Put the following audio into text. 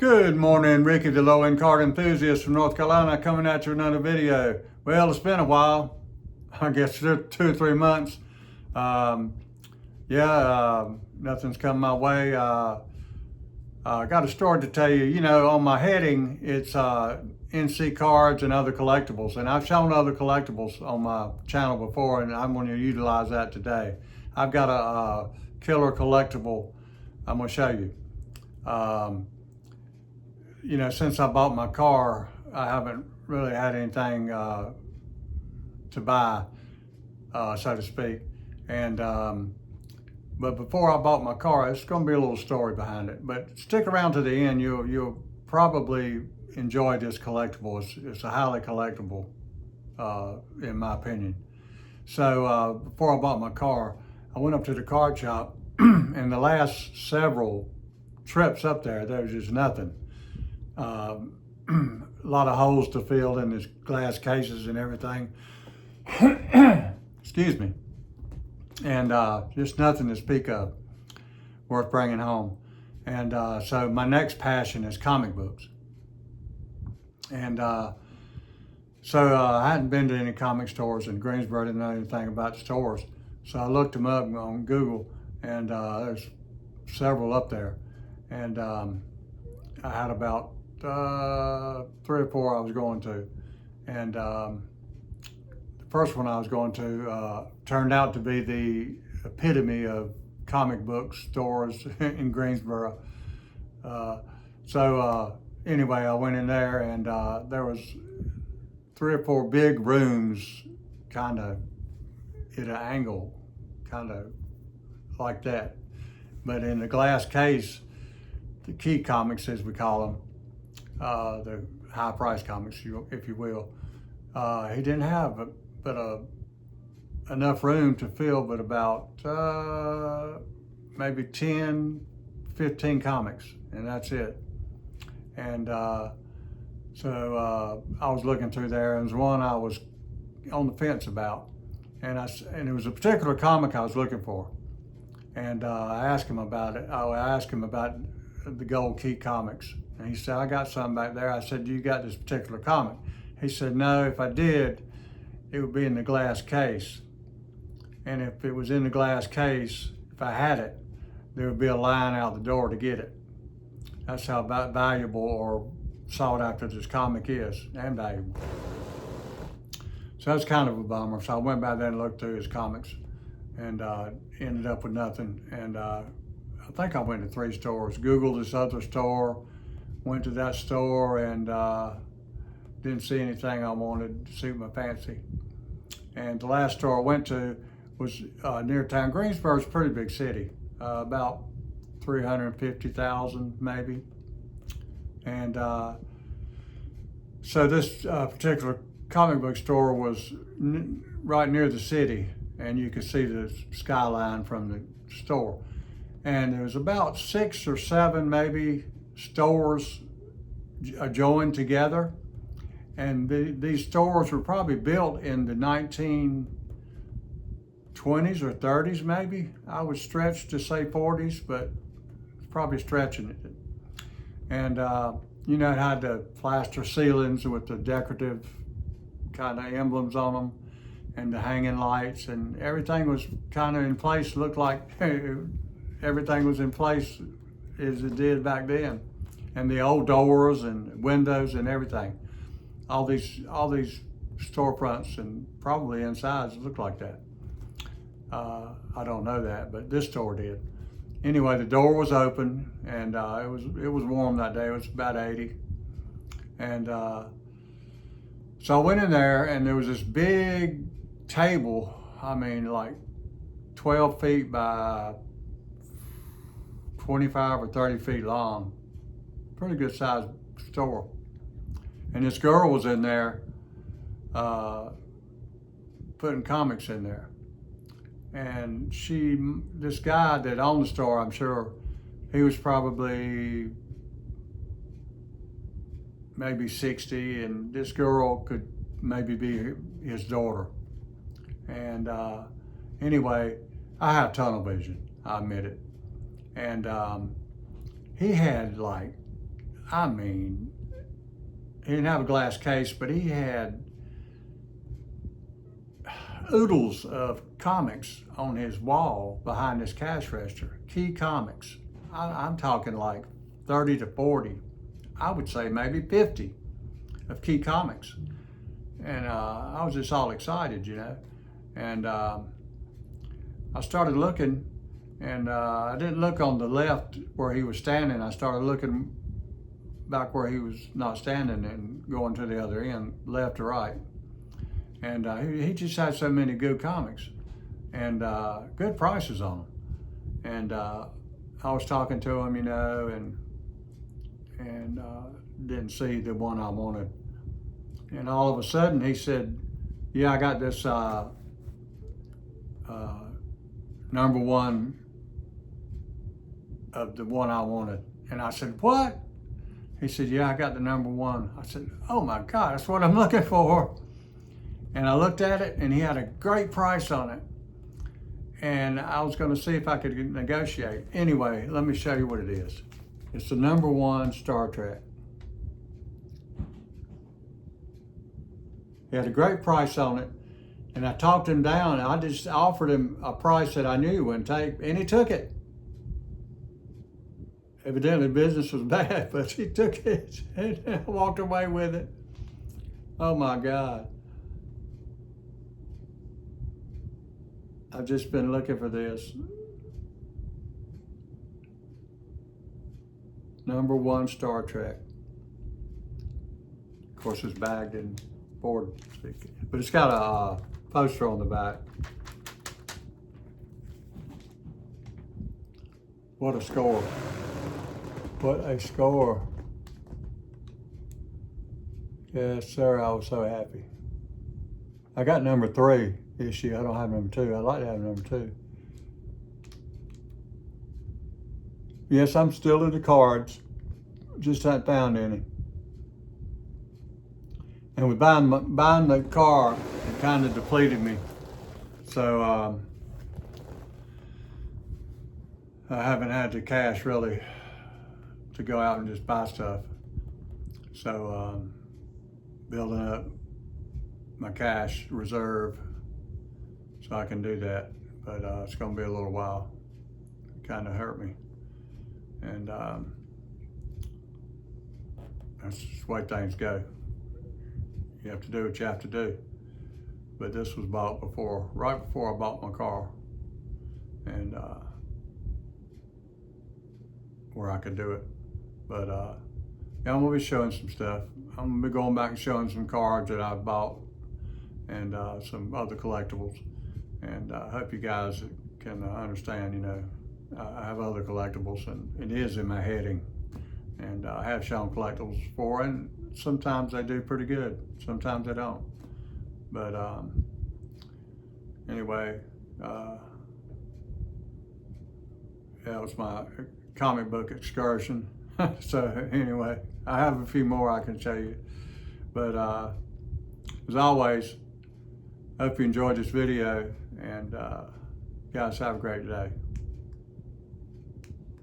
Good morning, Ricky, the low-end card enthusiast from North Carolina, coming at you with another video. Well, it's been a while, I guess 2 or 3 months. Nothing's come my way. I got a story to tell you. You know, on my heading, it's NC cards and other collectibles. And I've shown other collectibles on my channel before, and I'm going to utilize that today. I've got a killer collectible I'm going to show you. You know, since I bought my car, I haven't really had anything to buy, so to speak. And but before I bought my car, it's going to be a little story behind it. But stick around to the end. You'll probably enjoy this collectible. It's a highly collectible, in my opinion. So before I bought my car, I went up to the card shop, and the last several trips up there was just nothing. A lot of holes to fill in these glass cases and everything. Excuse me. And just nothing to speak of worth bringing home. And so my next passion is comic books. And so I hadn't been to any comic stores in Greensboro, didn't know anything about stores. So I looked them up on Google, and there's several up there. And I had about 3 or 4 I was going to. And the first one I was going to turned out to be the epitome of comic book stores in Greensboro. Anyway, I went in there, and there was 3 or 4 big rooms, kind of at an angle, kind of like that. But in the glass case, the key comics, as we call them, the high price comics, if you will, he didn't have enough room to fill but about maybe 10, 15 comics, and that's it. And so I was looking through there, and there was one I was on the fence about, and it was a particular comic I was looking for. And I asked him about it. I asked him about the gold key comics, and he said, I got some back there. I said, do you got this particular comic? He said, no, if I did, it would be in the glass case. And if it was in the glass case, if I had it, there would be a line out the door to get it. That's how valuable or sought after this comic is, and valuable. So that's kind of a bummer. So I went by there and looked through his comics, and ended up with nothing. And I think I went to 3 stores, Googled this other store, went to that store, and didn't see anything I wanted to suit my fancy. And the last store I went to was near town. Greensboro's a pretty big city, about 350,000 maybe. And so this particular comic book store was right near the city, and you could see the skyline from the store. And there was about 6 or 7 maybe stores joined together. And these stores were probably built in the 1920s or 30s maybe. I would stretch to say 40s, but probably stretching it. And you know, it had the plaster ceilings with the decorative kind of emblems on them, and the hanging lights, and everything was kind of in place. Looked like everything was in place as it did back then. And the old doors and windows and everything. All these storefronts and probably insides look like that. I don't know that, but this store did. Anyway, the door was open, and it was warm that day. It was about 80, and so I went in there, and there was this big table. I mean, like 12 feet by 25 or 30 feet long. Pretty good sized store. And this girl was in there putting comics in there. And this guy that owned the store, I'm sure, he was probably maybe 60, and this girl could maybe be his daughter. And anyway, I have tunnel vision, I admit it. And he had like, I mean, he didn't have a glass case, but he had oodles of comics on his wall behind his cash register. Key comics. I'm talking like 30 to 40. I would say maybe 50 of key comics. And I was just all excited, you know. And I started looking, and I didn't look on the left where he was standing. I started looking back where he was not standing and going to the other end, left to right. And he just had so many good comics and good prices on them. And I was talking to him, you know, and didn't see the one I wanted. And all of a sudden he said, yeah, I got this number one of the one I wanted. And I said, what? He said, yeah, I got the number one. I said, oh my God, that's what I'm looking for. And I looked at it, and he had a great price on it. And I was going to see if I could negotiate. Anyway, let me show you what it is. It's the number one Star Trek. He had a great price on it, and I talked him down. I just offered him a price that I knew he wouldn't take, and he took it. Evidently, business was bad, but he took it and walked away with it. Oh my God. I've just been looking for this. Number one Star Trek. Of course, it's bagged in board, but it's got a poster on the back. What a score. What a score. Yes, sir, I was so happy. I got number 3 issue. I don't have number 2. I'd like to have number 2. Yes, I'm still into cards. Just haven't found any. And with buying the car, it kind of depleted me. So I haven't had the cash really to go out and just buy stuff. So building up my cash reserve so I can do that. But it's gonna be a little while. It kind of hurt me. And that's just the way things go. You have to do what you have to do. But this was bought right before I bought my car. And where I could do it. But yeah, I'm gonna be showing some stuff. I'm gonna be going back and showing some cards that I've bought and some other collectibles. And I hope you guys can understand, you know, I have other collectibles and it is in my heading. And I have shown collectibles before, and sometimes they do pretty good. Sometimes they don't. But anyway, yeah, it was my comic book excursion. So anyway, I have a few more I can show you. But as always, hope you enjoyed this video, and guys, have a great day.